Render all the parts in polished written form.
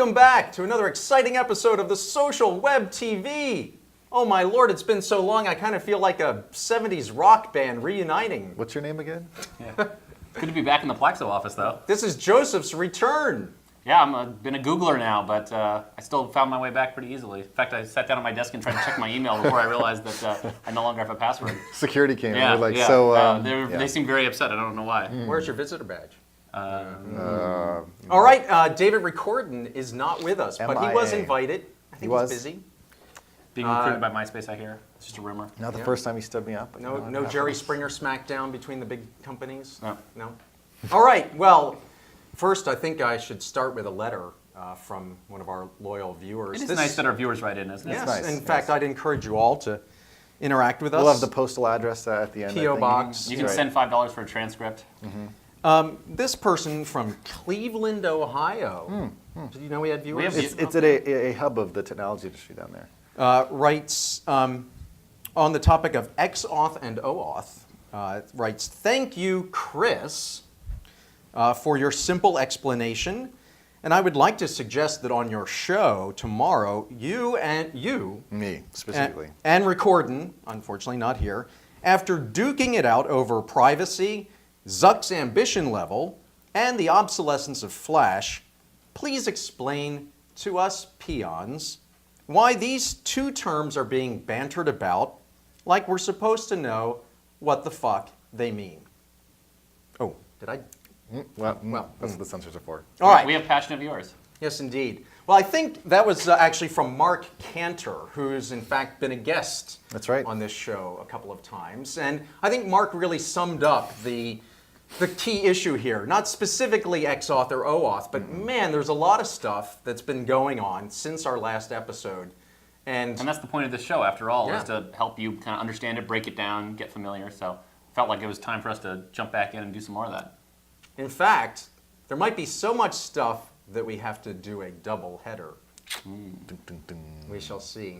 Welcome back to another exciting episode of the Social Web TV. Oh my lord, it's been so long I kind of feel like a 70s rock band reuniting. What's your name again? Yeah. Good to be back in the Plaxo office, though. This is Joseph's return. Yeah, I've been a Googler now, but I still found my way back pretty easily. In fact, I sat down at my desk and tried to check my email before I realized that I no longer have a password. Security came. Yeah, We're like, yeah. so. They seemed very upset. I don't know why. Where's your visitor badge? All right, David Recordon is not with us, but he was invited. I think he's busy. Being recruited by MySpace, I hear. It's just a rumor. Not the first time he stood me up. But No Jerry Springer smackdown between the big companies? No. No? All right, well, first I think I should start with a letter from one of our loyal viewers. It is nice that our viewers write in, isn't it? Yes, nice, in fact, I'd encourage you all to interact with us. We'll have the postal address at the end. P.O. Box. You can send $5 for a transcript. This person from Cleveland, Ohio. Did you know we had viewers? It's at a hub of the technology industry down there. Writes on the topic of XAuth and OAuth. Writes, thank you, Chris, for your simple explanation. And I would like to suggest that on your show tomorrow, Me, specifically. and Recordon, unfortunately not here, after duking it out over privacy, Zuck's ambition level, and the obsolescence of Flash, please explain to us peons why these two terms are being bantered about like we're supposed to know what the fuck they mean. Oh, did I? Well, that's what the sensors are for. All right. We have passionate viewers. Yes, indeed. Well, I think that was actually from Mark Cantor, who's in fact been a guest That's right. on this show a couple of times. And I think Mark really summed up the key issue here. Not specifically XAuth or OAuth, but man, there's a lot of stuff that's been going on since our last episode. And that's the point of this show, after all, Yeah. is to help you kind of understand it, break it down, get familiar. So I felt like it was time for us to jump back in and do some more of that. in fact, there might be so much stuff that we have to do a double header. Dun, dun, dun. We shall see.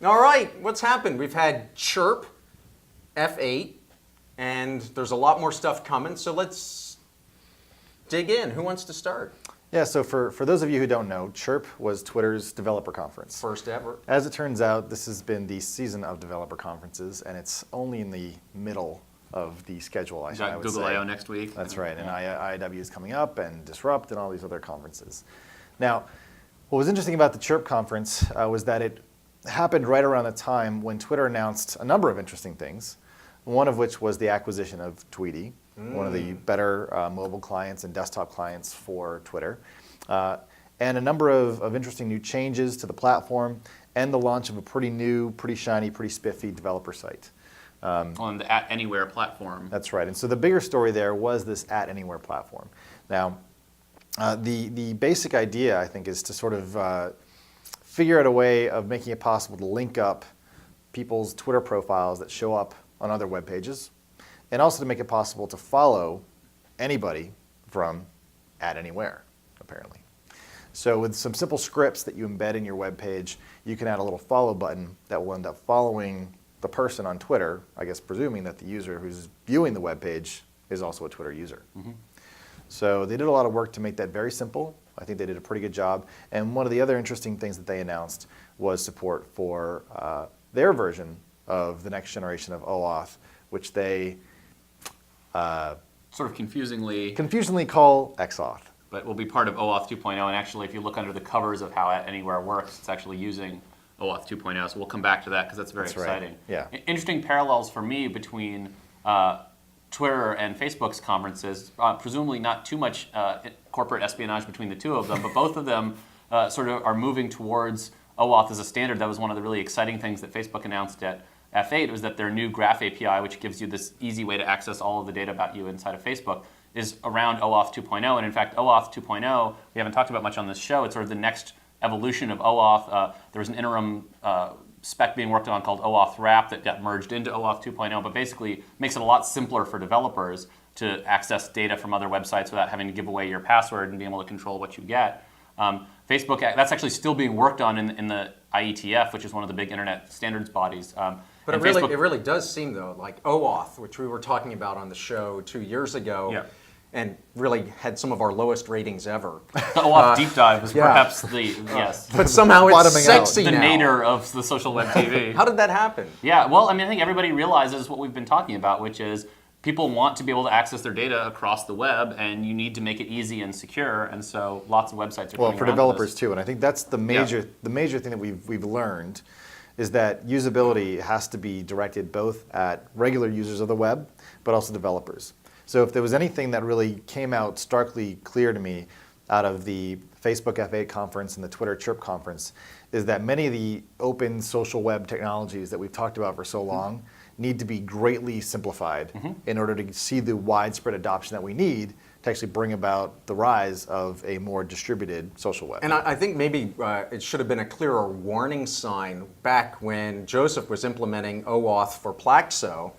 All right, what's happened? We've had Chirp, F8, and there's a lot more stuff coming, so let's dig in. Who wants to start? Yeah, so for those of you who don't know, Chirp was Twitter's developer conference. First ever. As it turns out, this has been the season of developer conferences, and it's only in the middle of the schedule, I We got would Google say. I/O next week. That's right, and IIW is coming up, and Disrupt, and all these other conferences. Now, what was interesting about the Chirp conference was that it happened right around the time when Twitter announced a number of interesting things, one of which was the acquisition of Tweety, one of the better mobile clients and desktop clients for Twitter, and a number of interesting new changes to the platform, and the launch of a pretty new, pretty shiny, pretty spiffy developer site. On the @Anywhere platform. That's right. And so the bigger story there was this @Anywhere platform. Now, the basic idea, I think, is to sort of figure out a way of making it possible to link up people's Twitter profiles that show up on other web pages, and also to make it possible to follow anybody from @Anywhere, apparently. So with some simple scripts that you embed in your web page, you can add a little follow button that will end up following the person on Twitter, I guess presuming that the user who's viewing the web page is also a Twitter user. So they did a lot of work to make that very simple. I think they did a pretty good job. And one of the other interesting things that they announced was support for their version of the next generation of OAuth, which they Sort of confusingly call XAuth. but will be part of OAuth 2.0. And actually, if you look under the covers of how @Anywhere works, it's actually using OAuth 2.0. So we'll come back to that because that's very exciting. Right. Yeah. Interesting parallels for me between Twitter and Facebook's conferences. Presumably not too much corporate espionage between the two of them, but both of them sort of are moving towards OAuth as a standard. That was one of the really exciting things that Facebook announced at F8 was that their new Graph API, which gives you this easy way to access all of the data about you inside of Facebook, is around OAuth 2.0. And in fact, OAuth 2.0, we haven't talked about much on this show. It's sort of the next evolution of OAuth. There was an interim spec being worked on called OAuth Wrap that got merged into OAuth 2.0, but basically makes it a lot simpler for developers to access data from other websites without having to give away your password and being able to control what you get. Facebook, that's actually still being worked on in the IETF, which is one of the big internet standards bodies. But it really does seem, though, like OAuth, which we were talking about on the show 2 years ago, Yeah. and really had some of our lowest ratings ever. The OAuth deep dive was yeah. perhaps the, yes, But somehow it's Bottoming out. sexy the now. nadir of the social web TV. How did that happen? Yeah, well, I mean, I think everybody realizes what we've been talking about, which is people want to be able to access their data across the web, and you need to make it easy and secure. And so, lots of websites are Well, coming for around to developers this. too, and I think that's the major thing that we've learned is that usability has to be directed both at regular users of the web, but also developers. So if there was anything that really came out starkly clear to me out of the Facebook F8 conference and the Twitter Chirp conference, is that many of the open social web technologies that we've talked about for so long need to be greatly simplified in order to see the widespread adoption that we need to actually bring about the rise of a more distributed social web. And I think maybe it should have been a clearer warning sign back when Joseph was implementing OAuth for Plaxo.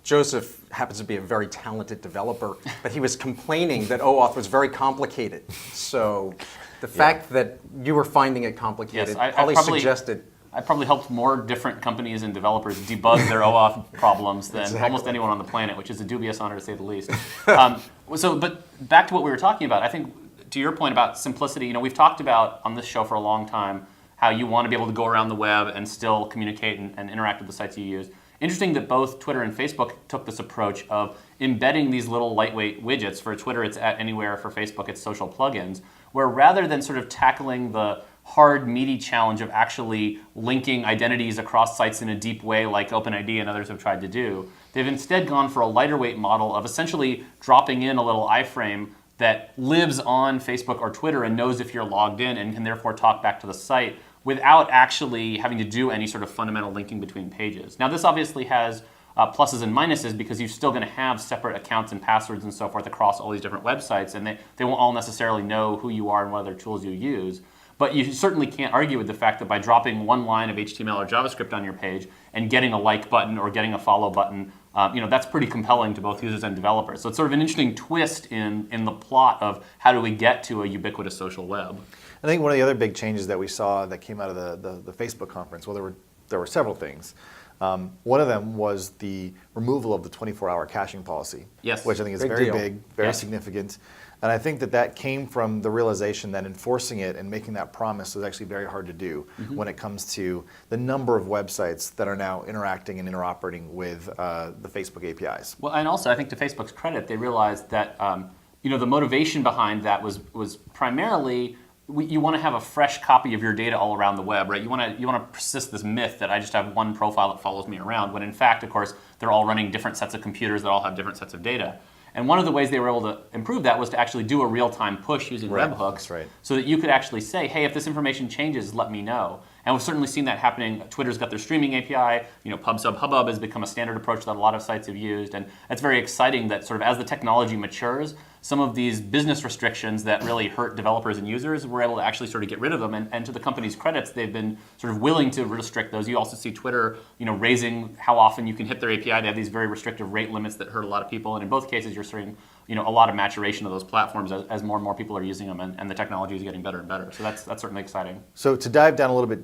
Joseph happens to be a very talented developer, but he was complaining that OAuth was very complicated. So the fact that you were finding it complicated Yes, probably suggested. I probably helped more different companies and developers debug their OAuth problems than almost anyone on the planet, which is a dubious honor to say the least. But back to what we were talking about, I think to your point about simplicity, we've talked about on this show for a long time how you want to be able to go around the web and still communicate and interact with the sites you use. Interesting that both Twitter and Facebook took this approach of embedding these little lightweight widgets. For Twitter, it's at anywhere. For Facebook, it's social plugins, where rather than sort of tackling the hard, meaty challenge of actually linking identities across sites in a deep way like OpenID and others have tried to do, they've instead gone for a lighter weight model of essentially dropping in a little iframe that lives on Facebook or Twitter and knows if you're logged in and can therefore talk back to the site without actually having to do any sort of fundamental linking between pages. Now, this obviously has pluses and minuses because you're still going to have separate accounts and passwords and so forth across all these different websites, and they won't all necessarily know who you are and what other tools you use. But you certainly can't argue with the fact that by dropping one line of HTML or JavaScript on your page and getting a like button or getting a follow button, that's pretty compelling to both users and developers. So it's sort of an interesting twist in the plot of how do we get to a ubiquitous social web. I think one of the other big changes that we saw that came out of the Facebook conference, well, there were several things. One of them was the removal of the 24-hour caching policy, Yes. which I think is Big very deal. big, very Yeah. significant. And I think that came from the realization that enforcing it and making that promise was actually very hard to do when it comes to the number of websites that are now interacting and interoperating with the Facebook APIs. Well, and also I think to Facebook's credit, they realized that the motivation behind that was primarily you want to have a fresh copy of your data all around the web, right? You want to persist this myth that I just have one profile that follows me around, when in fact, of course, they're all running different sets of computers that all have different sets of data. And one of the ways they were able to improve that was to actually do a real-time push using Right, webhooks, that's right. so that you could actually say, hey, if this information changes, let me know. And we've certainly seen that happening. Twitter's got their streaming API. PubSub Hubbub has become a standard approach that a lot of sites have used. And it's very exciting that sort of as the technology matures, some of these business restrictions that really hurt developers and users, we're able to actually sort of get rid of them. And to the company's credits, they've been sort of willing to restrict those. You also see Twitter, raising how often you can hit their API. They have these very restrictive rate limits that hurt a lot of people. And in both cases, you're seeing a lot of maturation of those platforms as more and more people are using them, and the technology is getting better and better. So that's certainly exciting. So to dive down a little bit,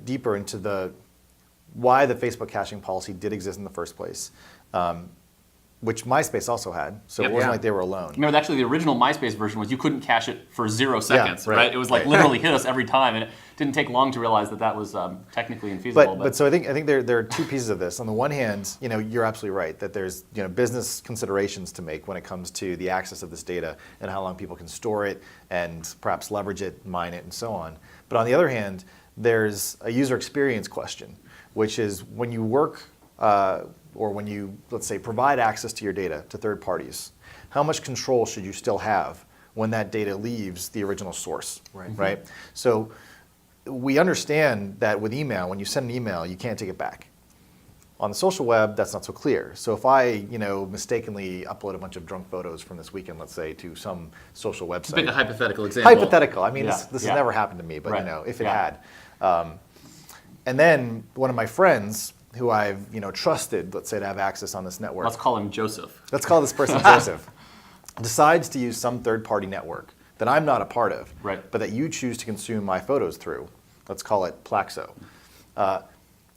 deeper into why the Facebook caching policy did exist in the first place, which MySpace also had, so Yep. it wasn't Yeah. like they were alone. Remember, actually, the original MySpace version was you couldn't cache it for 0 seconds, right. right? It was like literally hit us every time, and it didn't take long to realize that was technically infeasible. But so I think there are two pieces of this. On the one hand, you're absolutely right that there's business considerations to make when it comes to the access of this data and how long people can store it and perhaps leverage it, mine it, and so on. But on the other hand, there's a user experience question, which is when you work or when you, let's say, provide access to your data to third parties, how much control should you still have when that data leaves the original source? Right? So we understand that with email, when you send an email, you can't take it back. On the social web, that's not so clear. So if I, mistakenly upload a bunch of drunk photos from this weekend, let's say, to some social website. Pick a hypothetical example. Hypothetical. I mean, Yeah, this yeah. has never happened to me, but Right. if it Yeah. had. And then one of my friends who I've trusted, let's say, to have access on this network. Let's call him Joseph. Let's call this person Joseph. Decides to use some third-party network that I'm not a part of, Right. but that you choose to consume my photos through. Let's call it Plaxo.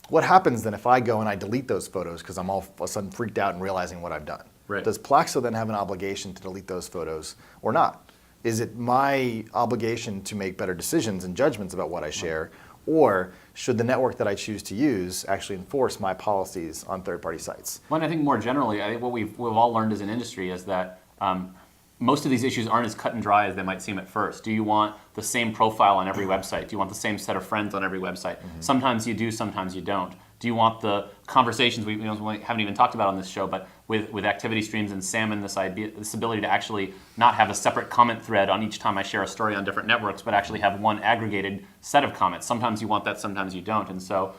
What happens then if I go and I delete those photos because I'm all of a sudden freaked out and realizing what I've done? Right. Does Plaxo then have an obligation to delete those photos or not? Is it my obligation to make better decisions and judgments about what I share, or should the network that I choose to use actually enforce my policies on third-party sites? Well, and I think more generally, I think what we've all learned as an industry is that most of these issues aren't as cut and dry as they might seem at first. Do you want the same profile on every website? Do you want the same set of friends on every website? Sometimes you do, sometimes you don't. Do you want the conversations we haven't even talked about on this show, but with activity streams and Salmon, this ability to actually not have a separate comment thread on each time I share a story on different networks, but actually have one aggregated set of comments. Sometimes you want that, sometimes you don't. And so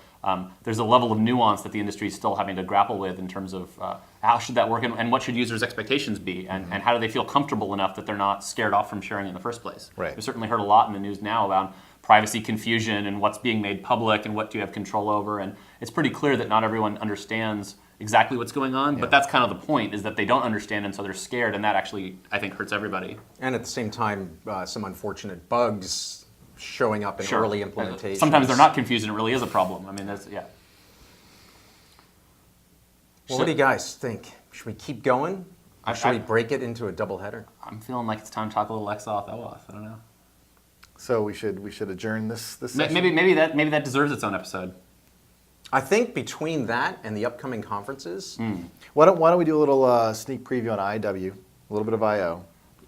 there's a level of nuance that the industry is still having to grapple with in terms of how should that work and what should users' expectations be, and how do they feel comfortable enough that they're not scared off from sharing in the first place. Right. We've certainly heard a lot in the news now about privacy confusion and what's being made public and what do you have control over, and it's pretty clear that not everyone understands exactly what's going on, but that's kind of the point, is that they don't understand and so they're scared, and that actually, I think, hurts everybody. And at the same time, some unfortunate bugs showing up in early implementations. Sometimes they're not confused and it really is a problem. I mean, that's, yeah. Well, what do you guys think? Should we keep going? Or should we break it into a doubleheader? I'm feeling like it's time to talk a little Exoth OAuth. I don't know. So we should adjourn this session? Maybe that deserves its own episode. I think between that and the upcoming conferences, Why don't we do a little sneak preview on IW, a little bit of I/O,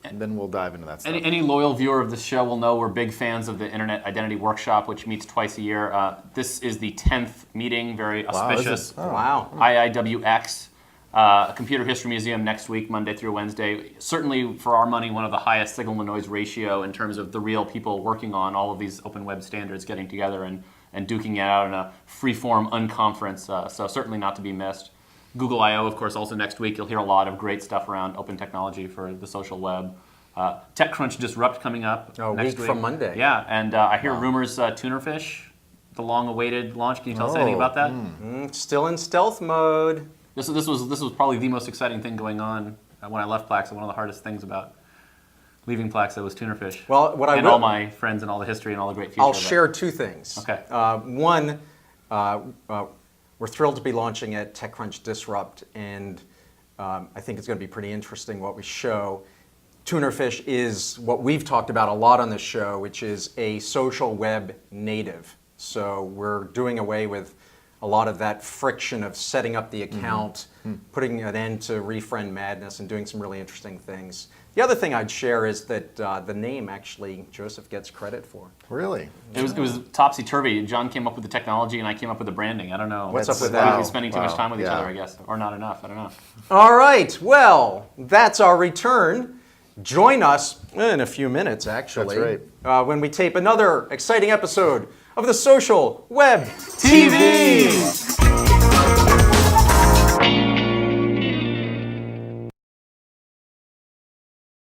and then we'll dive into that stuff. Any loyal viewer of this show will know we're big fans of the Internet Identity Workshop, which meets twice a year. This is the 10th meeting, very auspicious. wow. IIWX, a computer history museum next week, Monday through Wednesday. Certainly, for our money, one of the highest signal-to-noise ratio in terms of the real people working on all of these open web standards getting together and duking it out in a free-form unconference, so certainly not to be missed. Google I/O, of course, also next week. You'll hear a lot of great stuff around open technology for the social web. TechCrunch Disrupt coming up next week. From Monday. Yeah, and I hear rumors Tunerfish, the long-awaited launch. Can you tell us anything about that? Still in stealth mode. This was probably the most exciting thing going on when I left Plaxo. One of the hardest things about leaving Plaxo was Tunerfish. Well, what I and will, all my friends and all the history and all the great future. I'll of it. share two things. Okay. One, we're thrilled to be launching at TechCrunch Disrupt, and I think it's going to be pretty interesting what we show. Tunerfish is what we've talked about a lot on this show, which is a social web native. So we're doing away with a lot of that friction of setting up the account, putting an end to refriend madness, and doing some really interesting things. The other thing I'd share is that the name actually Joseph gets credit for. Really? It was topsy-turvy. John came up with the technology and I came up with the branding. I don't know. What's up with We've that? been spending too much time with each Yeah. other, I guess. Or not enough. I don't know. All right, well, that's our return. Join us in a few minutes, actually. That's when we tape another exciting episode of the Social Web TV.